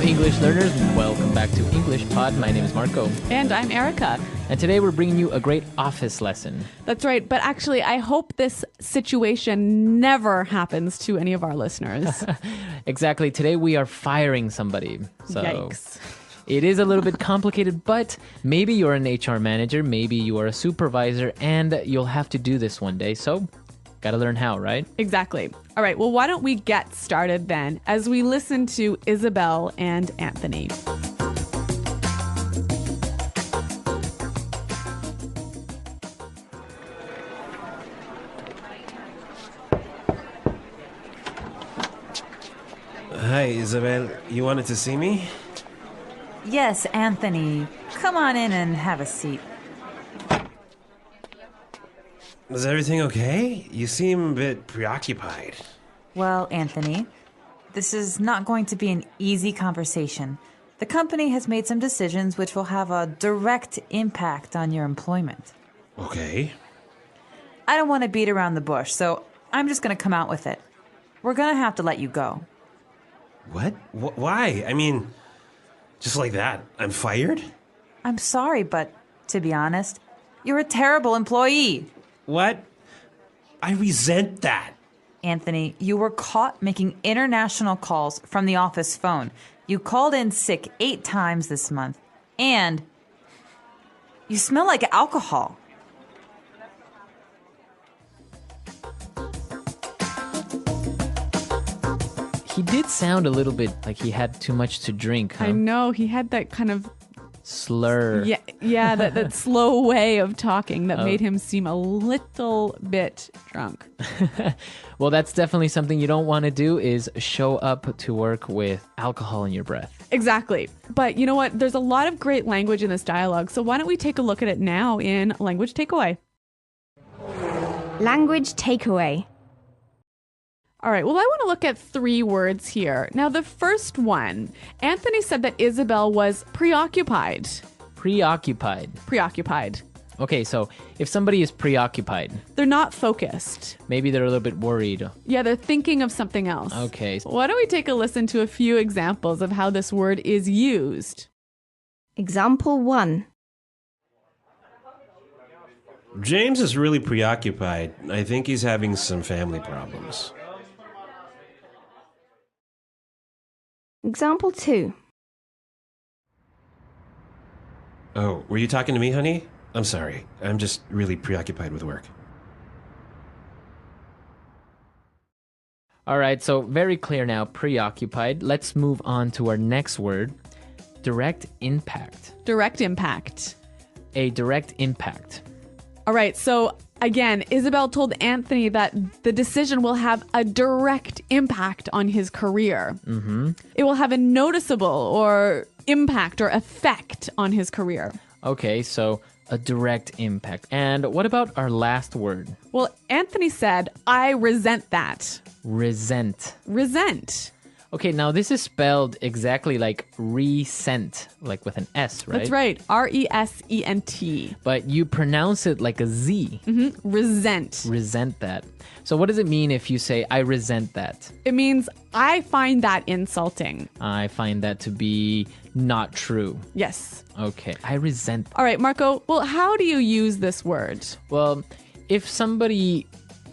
English learners. Welcome back to English Pod. My name is Marco. And I'm Erica. And today we're bringing you a great office lesson. That's right. But actually, I hope this situation never happens to any of our listeners. Exactly. Today we are firing somebody. So Yikes. it is a little bit complicated, but maybe you're an HR manager, maybe you are a supervisor, and you'll have to do this one day. So gotta learn how, right? Exactly. All right. Well, why don't we get started then as we listen to Isabel and Anthony. Hi, Isabel. You wanted to see me? Yes, Anthony. Come on in and have a seat. Is everything okay? You seem a bit preoccupied. Well, Anthony, this is not going to be an easy conversation. The company has made some decisions which will have a direct impact on your employment. Okay. I don't want to beat around the bush, so I'm just going to come out with it. We're going to have to let you go. What? Why? I mean, just like that, I'm fired? I'm sorry, but to be honest, you're a terrible employee. What? I resent that. Anthony, you were caught making international calls from the office phone. You called in sick 8 times this month. And you smell like alcohol. He did sound a little bit like he had too much to drink, huh? I know he had that kind of Slur. that slow way of talking that made him seem a little bit drunk. Well, that's definitely something you don't want to do, is show up to work with alcohol in your breath. Exactly. But you know what? There's a lot of great language in this dialogue. So why don't we take a look at it now in Language Takeaway? Language takeaway. All right, well, I want to look at 3 words here. Now, the first one, Anthony said that Isabel was preoccupied. Preoccupied. Preoccupied. Okay, so if somebody is preoccupied, They're not focused. maybe they're a little bit worried. Yeah, they're thinking of something else. Okay. Why don't we take a listen to a few examples of how this word is used? Example 1. James is really preoccupied. I think he's having some family problems. Example 2. Oh, were you talking to me, honey? I'm sorry. I'm just really preoccupied with work. All right, so very clear now, preoccupied. Let's move on to our next word, direct impact. Direct impact. A direct impact. All right, so again, Isabel told Anthony that the decision will have a direct impact on his career. Mm-hmm. It will have a noticeable or impact or effect on his career. Okay, so a direct impact. And what about our last word? Well, Anthony said, I resent that. Resent. Resent. Okay, now this is spelled exactly like resent, like with an S, right? That's right. R-E-S-E-N-T. But you pronounce it like a Z. Resent. Resent that. So what does it mean if you say, I resent that? It means I find that insulting. I find that to be not true. Yes. Okay, I resent that. All right, Marco. Well, how do you use this word? Well, if somebody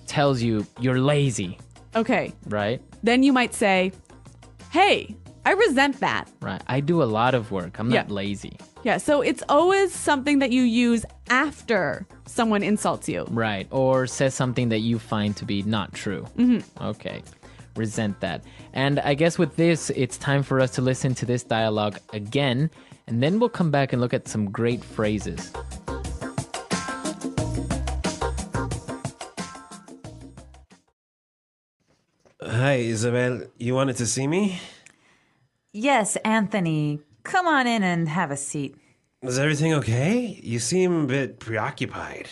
tells you you're lazy, Okay. right? Then you might say, hey, I resent that. Right. I do a lot of work. I'm not Yeah. lazy. Yeah, so it's always something that you use after someone insults you. Right. Or says something that you find to be not true. Mm-hmm. Okay. Resent that. And I guess with this, it's time for us to listen to this dialogue again, and then we'll come back and look at some great phrases. Hi, Isabel. You wanted to see me? Yes, Anthony. Come on in and have a seat. Is everything okay? You seem a bit preoccupied.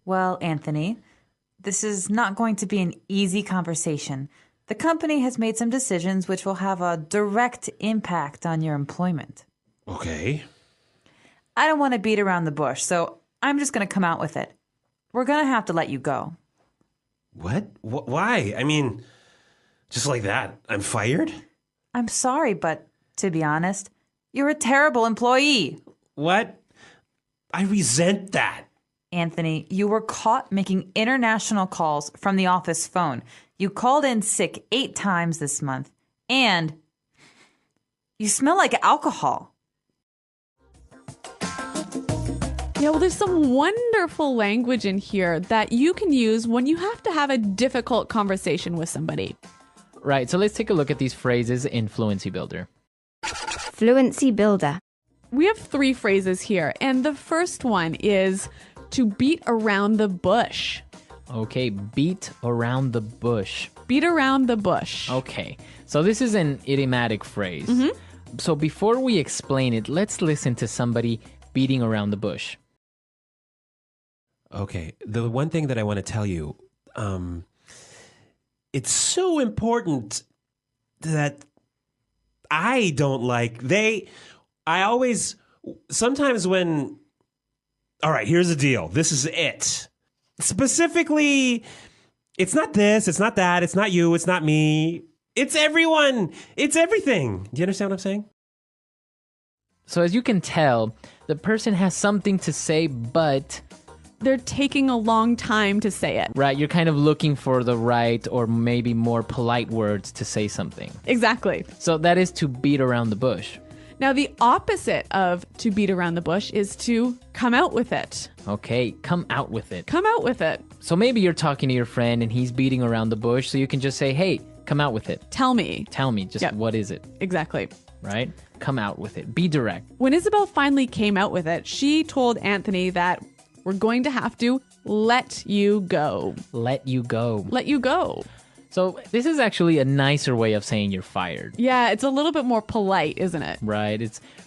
Well, Anthony, this is not going to be an easy conversation. The company has made some decisions which will have a direct impact on your employment. Okay. I don't want to beat around the bush, so I'm just going to come out with it. We're going to have to let you go. What? Why? I mean, just like that, I'm fired? I'm sorry, but to be honest, you're a terrible employee. What? I resent that. Anthony, you were caught making international calls from the office phone. You called in sick 8 times this month. And you smell like alcohol. Yeah, well, there's some wonderful language in here that you can use when you have to have a difficult conversation with somebody. Right, so let's take a look at these phrases in Fluency Builder. Fluency Builder. We have 3 phrases here, and the first one is to beat around the bush. Okay, beat around the bush. Beat around the bush. Okay, so this is an idiomatic phrase. So before we explain it, let's listen to somebody beating around the bush. Okay, the one thing that I want to tell you, it's so important that I don't like, sometimes when, all right, here's the deal. This is it. Specifically, it's not this, it's not that, it's not you, it's not me. It's everyone. It's everything. Do you understand what I'm saying? So as you can tell, the person has something to say, but They're taking a long time to say it. right, you're kind of looking for the right or maybe more polite words to say something. Exactly. So that is to beat around the bush. Now, the opposite of to beat around the bush is to come out with it. Okay, come out with it. Come out with it. So maybe you're talking to your friend and he's beating around the bush, so you can just say, hey, come out with it. Tell me. Tell me, just Yep. what is it, Exactly. right? Come out with it. Be direct. When Isabel finally came out with it, she told Anthony that we're going to have to let you go. Let you go. Let you go. So this is actually a nicer way of saying you're fired, Yeah, it's a little bit more polite, isn't it? right?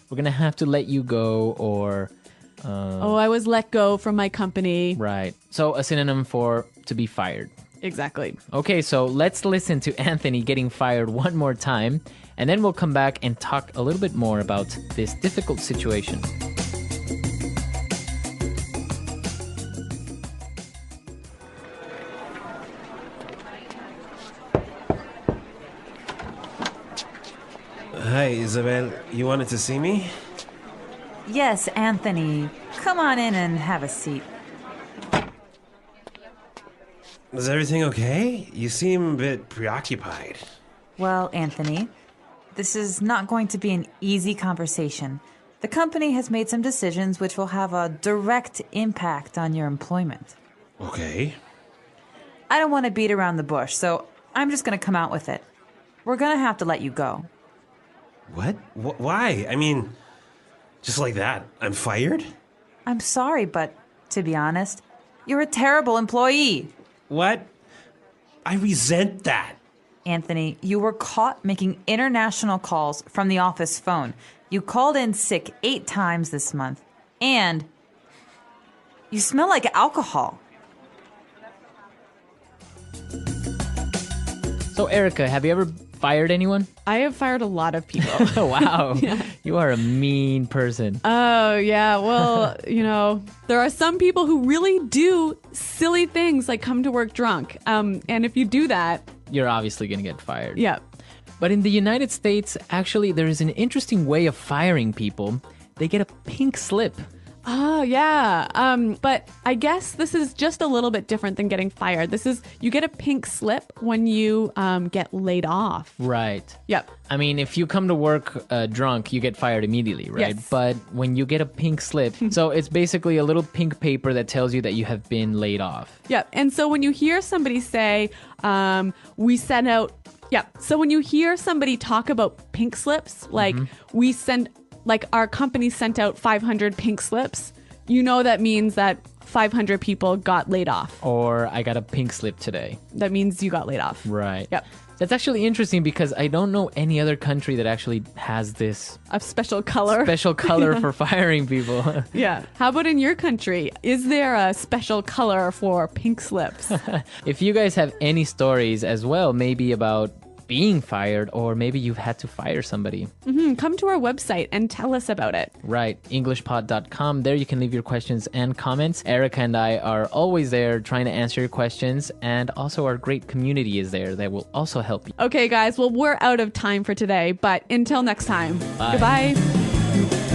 We're going to have to let you go, or, Oh, I was let go from my company. right. So a synonym for to be fired. Exactly. Okay, so let's listen to Anthony getting fired one more time, and then we'll come back and talk a little bit more about this difficult situation. Hi, Isabel. You wanted to see me? Yes, Anthony. Come on in and have a seat. Is everything okay? You seem a bit preoccupied. Well, Anthony, this is not going to be an easy conversation. The company has made some decisions which will have a direct impact on your employment. Okay. I don't want to beat around the bush, so I'm just going to come out with it. We're going to have to let you go. What? Why? I mean, just like that, I'm fired? I'm sorry, but to be honest, you're a terrible employee. What? I resent that. Anthony, you were caught making international calls from the office phone. You called in sick 8 times this month. And you smell like alcohol. So Erica, have you ever fired anyone? I have fired a lot of people. Oh, wow. You are a mean person. Oh, yeah. Well, there are some people who really do silly things like come to work drunk. And if you do that, You're obviously going to get fired. yeah. But in the United States, actually, there is an interesting way of firing people. They get a pink slip. Oh, yeah. But I guess this is just a little bit different than getting fired. You get a pink slip when you get laid off. Right. Yep. I mean, if you come to work drunk, you get fired immediately, right? Yes. But when you get a pink slip, so it's basically a little pink paper that tells you that you have been laid off. Yep. And so when you hear somebody say, we sent out, so when you hear somebody talk about pink slips, like our company sent out 500 pink slips, that means that 500 people got laid off. Or I got a pink slip today. That means you got laid off. Right. Yep. That's actually interesting because I don't know any other country that actually has this A special color. special color for firing people. Yeah. How about in your country? Is there a special color for pink slips? If you guys have any stories as well, maybe about being fired, or maybe you've had to fire somebody. Come to our website and tell us about it. Right, EnglishPod.com. There you can leave your questions and comments. Erica and I are always there trying to answer your questions, and also our great community is there that will also help you. Okay, guys, well, we're out of time for today, but until next time, Bye. goodbye.